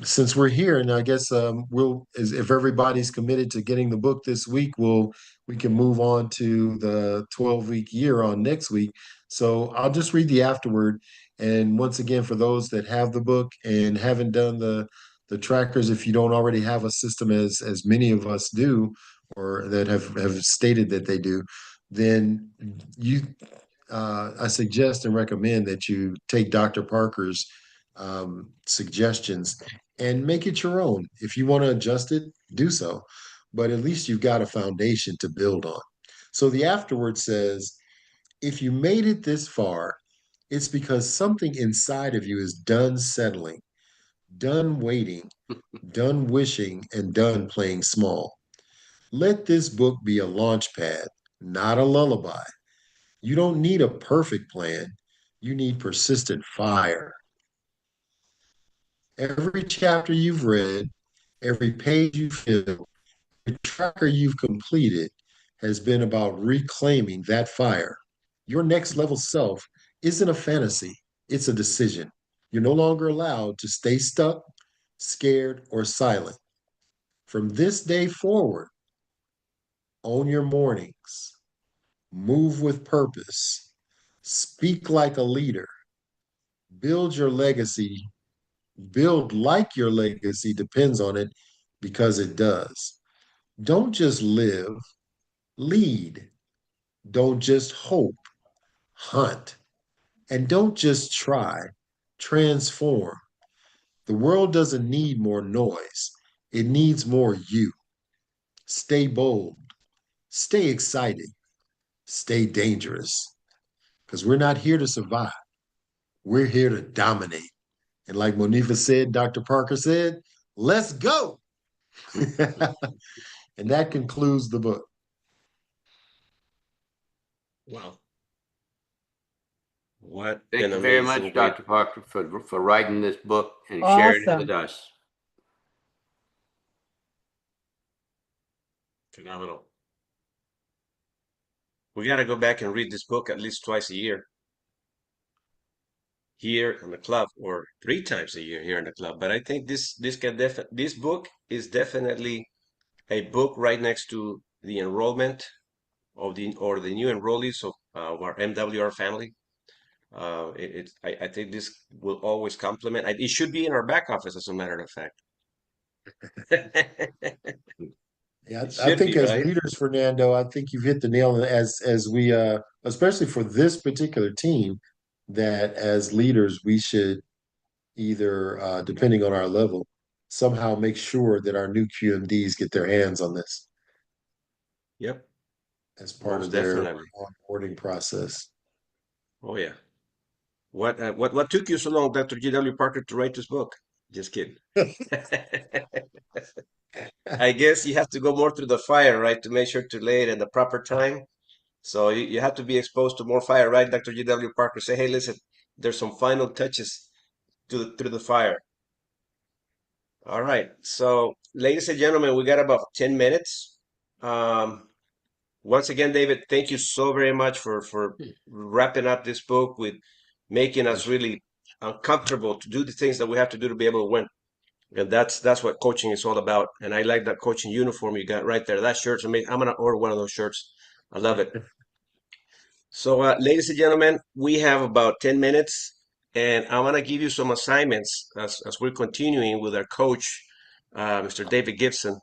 since we're here, and I guess if everybody's committed to getting the book this week, we can move on to the 12-week year on next week. So I'll just read the afterword. And once again, for those that have the book and haven't done the trackers, if you don't already have a system as many of us do, or that have stated that they do, then I suggest and recommend that you take Dr. Parker's suggestions and make it your own. If you want to adjust it, do so. But at least you've got a foundation to build on. So the afterword says, if you made it this far, it's because something inside of you is done settling, done waiting, done wishing, and done playing small. Let this book be a launch pad, not a lullaby. You don't need a perfect plan. You need persistent fire. Every chapter you've read, every page you filled, every tracker you've completed has been about reclaiming that fire. Your next level self isn't a fantasy, it's a decision. You're no longer allowed to stay stuck, scared, or silent. From this day forward, own your mornings, move with purpose, speak like a leader, build your legacy, build like your legacy depends on it because it does. Don't just live, lead. Don't just hope, hunt. And don't just try, transform. The world doesn't need more noise, it needs more you. Stay bold, stay excited, stay dangerous. Because we're not here to survive, we're here to dominate. And like Monifa said, Dr. Parker said, let's go. And that concludes the book.
Wow. What
Thank
an
you very
amazing
much,
way.
Dr. Parker, for writing this book and sharing it
Awesome.
with us.
Phenomenal. We got to go back and read this book at least twice a year here in the club, or 3 times a year here in the club. But I think this book is definitely a book right next to the enrollment of the new enrollees of our MWR family. I think this will always complement. It should be in our back office, as a matter of fact.
Yeah,
It
I
should
think
be,
as
right?
leaders, Fernando, I think you've hit the nail as we especially for this particular team, that as leaders we should either depending on our level, somehow make sure that our new QMDs get their hands on this
Yep,
as part
most
of their
definitely.
onboarding process.
Oh yeah. What took you so long, Dr. G.W. Parker, to write this book? Just kidding. I guess you have to go more through the fire, right, to make sure to lay it in the proper time. So you have to be exposed to more fire, right, Dr. G.W. Parker? Say, hey, listen, there's some final touches through the fire. All right. So, ladies and gentlemen, we got about 10 minutes. Um, once again, David, thank you so very much for wrapping up this book with making us really uncomfortable to do the things that we have to do to be able to win. And that's what coaching is all about. And I like that coaching uniform you got right there. That shirt's amazing. I'm gonna order one of those shirts. I love it. So, ladies and gentlemen, we have about 10 minutes, and I want to give you some assignments as we're continuing with our coach, Mr. David Gibson.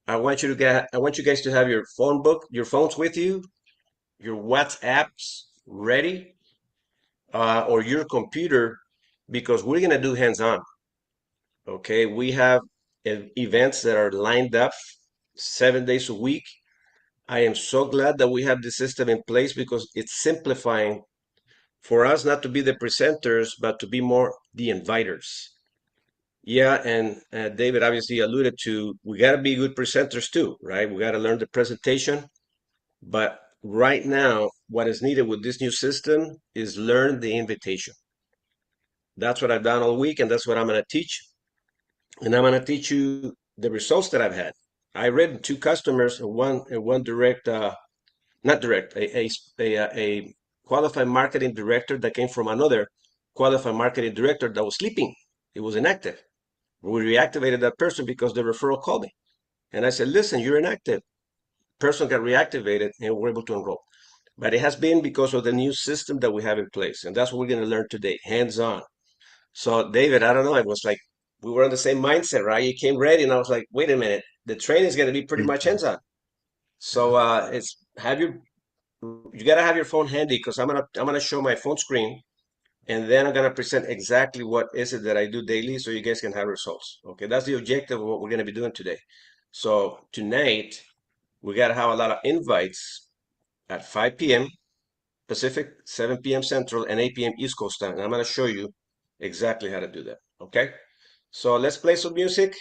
I want you guys to have your your phones with you, your WhatsApps ready, or your computer, because we're gonna do hands-on. Okay, we have events that are lined up 7 days a week. I am so glad that we have this system in place because it's simplifying for us not to be the presenters, but to be more the inviters. Yeah, and David obviously alluded to we got to be good presenters too, right? We got to learn the presentation. But right now, what is needed with this new system is learn the invitation. That's what I've done all week, and that's what I'm going to teach. And I'm going to teach you the results that I've had. I read two customers, one direct, not direct, a qualified marketing director that came from another qualified marketing director that was sleeping. He was inactive. We reactivated that person because the referral called me. And I said, listen, you're inactive. Person got reactivated and we're able to enroll. But it has been because of the new system that we have in place. And that's what we're going to learn today, hands-on. So David, I don't know, it was like we were on the same mindset, right? You came ready and I was like, wait a minute, the training is going to be pretty much hands-on. So it's have your you got to have your phone handy because I'm gonna show my phone screen and then I'm gonna present exactly what is it that I do daily so you guys can have results. Okay, that's the objective of what we're gonna be doing today. So tonight we gotta have a lot of invites at 5 p.m. Pacific, 7 p.m. Central, and 8 p.m. East Coast time. And I'm gonna show you exactly how to do that. Okay, so let's play some music.